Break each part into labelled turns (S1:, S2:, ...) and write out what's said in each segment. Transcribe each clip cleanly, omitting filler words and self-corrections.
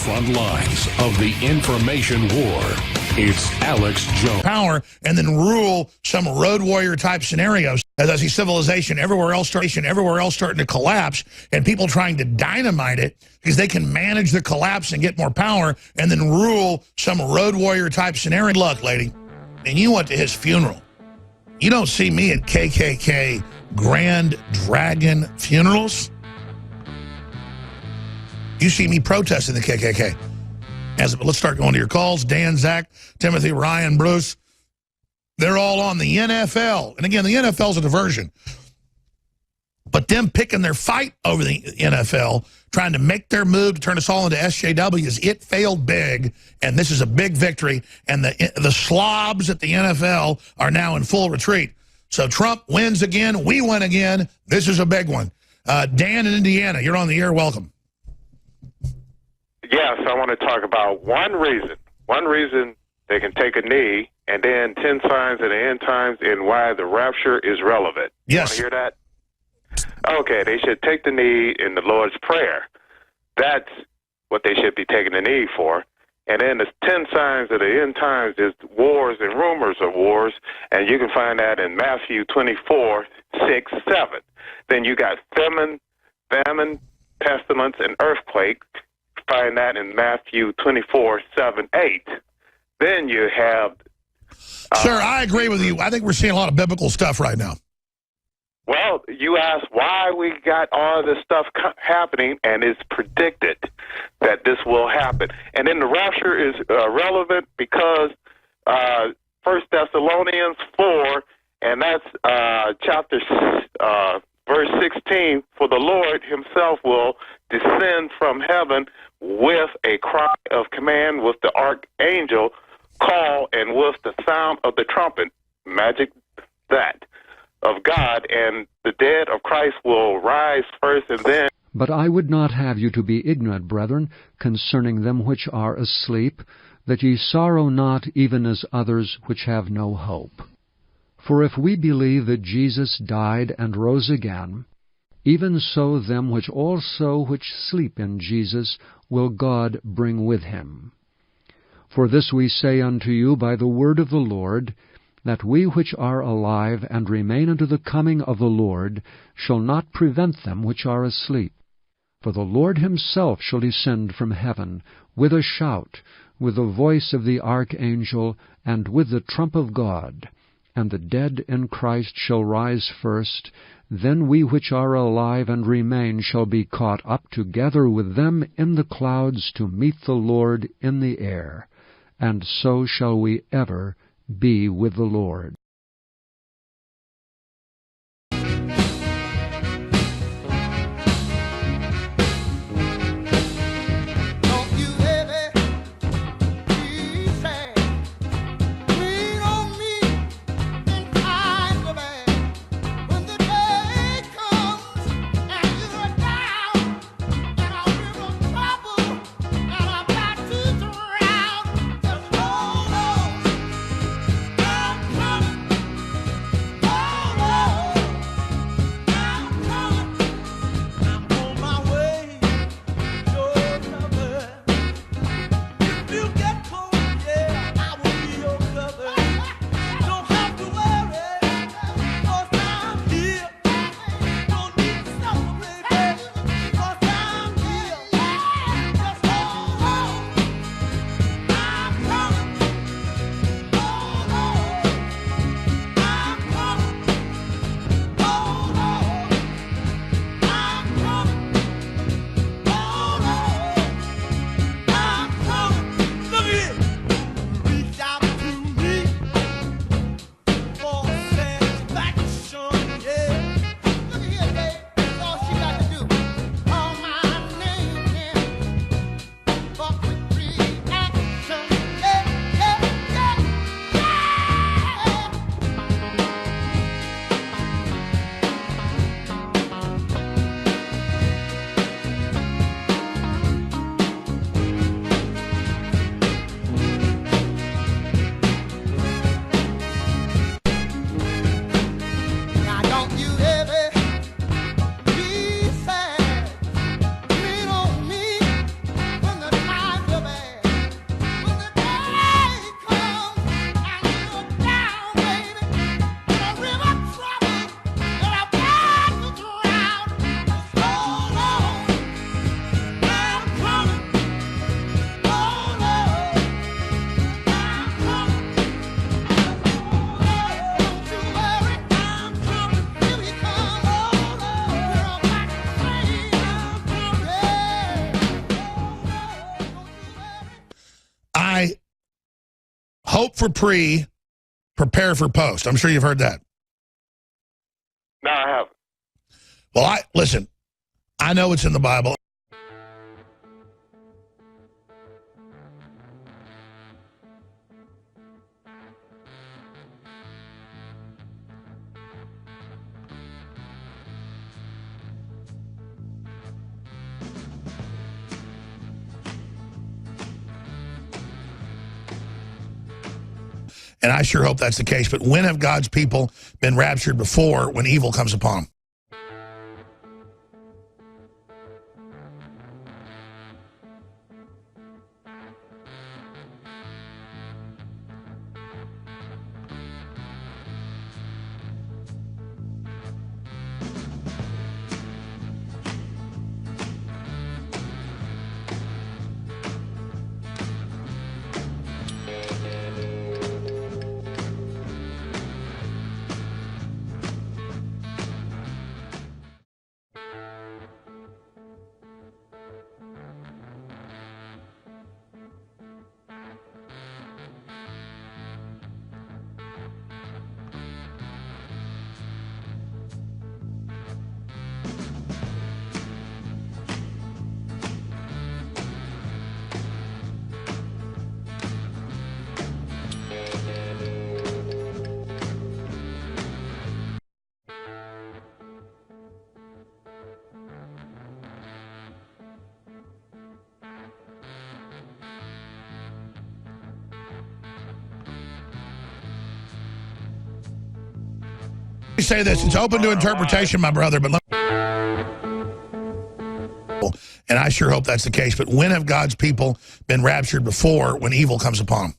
S1: front lines of the information war. It's Alex Jones.
S2: Power and then rule some road warrior type scenarios as I see civilization everywhere else starting to collapse and people trying to dynamite it because they can manage the collapse and get more power and then rule some road warrior type scenario. Look, lady, and you went to his funeral. You don't see me at KKK Grand Dragon funerals. You see me protesting the KKK. Let's start going to your calls. Dan, Zach, Timothy, Ryan, Bruce. They're all on the NFL. And again, the NFL's a diversion. But them picking their fight over the NFL, trying to make their move to turn us all into SJWs, it failed big, and this is a big victory. And the slobs at the NFL are now in full retreat. So Trump wins again. We win again. This is a big one. Dan in Indiana, you're on the air. Welcome.
S3: Yes, I want to talk about one reason they can take a knee, and then 10 signs of the end times and why the rapture is relevant.
S2: Yes.
S3: You want to hear that? Okay, they should take the knee in the Lord's Prayer. That's what they should be taking the knee for. And then the 10 signs of the end times is wars and rumors of wars, and you can find that in Matthew 24, 6, 7. Then you got famine, pestilence, and earthquake. Find that in Matthew 24, 7, 8. Then you have...
S2: Sir, I agree with you. I think we're seeing a lot of biblical stuff right now.
S3: Well, you asked why we got all this stuff happening, and it's predicted that this will happen. And then the rapture is relevant because 1 Thessalonians 4, and that's chapter verse 16, for the Lord himself will descend from heaven with a cry of command, with the archangel call, and with the sound of the trumpet, magic that, of God, and the dead of Christ will rise first, and then...
S4: But I would not have you to be ignorant, brethren, concerning them which are asleep, that ye sorrow not even as others which have no hope. For if we believe that Jesus died and rose again, even so them which sleep in Jesus will God bring with him. For this we say unto you by the word of the Lord, that we which are alive and remain unto the coming of the Lord shall not prevent them which are asleep. For the Lord himself shall descend from heaven with a shout, with the voice of the archangel, and with the trump of God. And the dead in Christ shall rise first. Then we which are alive and remain shall be caught up together with them in the clouds to meet the Lord in the air. And so shall we ever be with the Lord.
S2: hope for pre, prepare for post. I'm sure you've heard that.
S3: No, I haven't.
S2: Well, listen, I know it's in the Bible. And I sure hope that's the case. But when have God's people been raptured before when evil comes upon them? Let me say this, it's open to interpretation, my brother, but and I sure hope that's the case. But when have God's people been raptured before when evil comes upon them?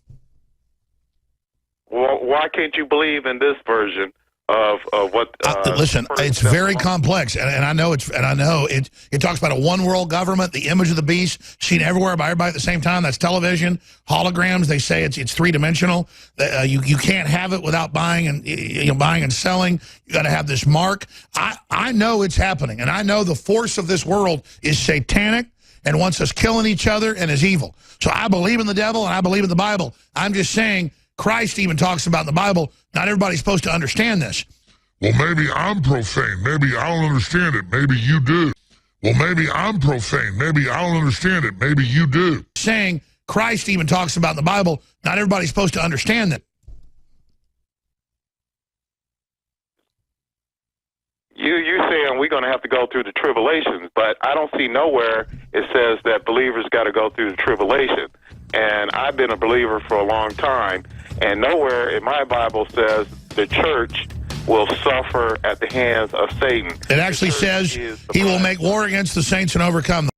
S3: Well, why can't you believe in this version of what?
S2: Listen, it's very complex, and I know it talks about a one world government, the image of the beast, seen everywhere by everybody at the same time. That's television, holograms. They say it's 3-dimensional. You can't have it without buying and selling. You got to have this mark. I know it's happening, and I know the force of this world is satanic and wants us killing each other and is evil. So I believe in the devil and I believe in the Bible. I'm just saying. Christ even talks about in the Bible, not everybody's supposed to understand this.
S5: Well, maybe I'm profane. Maybe I don't understand it. Maybe you do. Well, maybe I'm profane. Maybe I don't understand it. Maybe you do.
S2: Saying Christ even talks about in the Bible, not everybody's supposed to understand that.
S3: You saying we're going to have to go through the tribulations, but I don't see nowhere it says that believers got to go through the tribulation. And I've been a believer for a long time, and nowhere in my Bible says the church will suffer at the hands of Satan.
S2: It actually says he will make war against the saints and overcome them.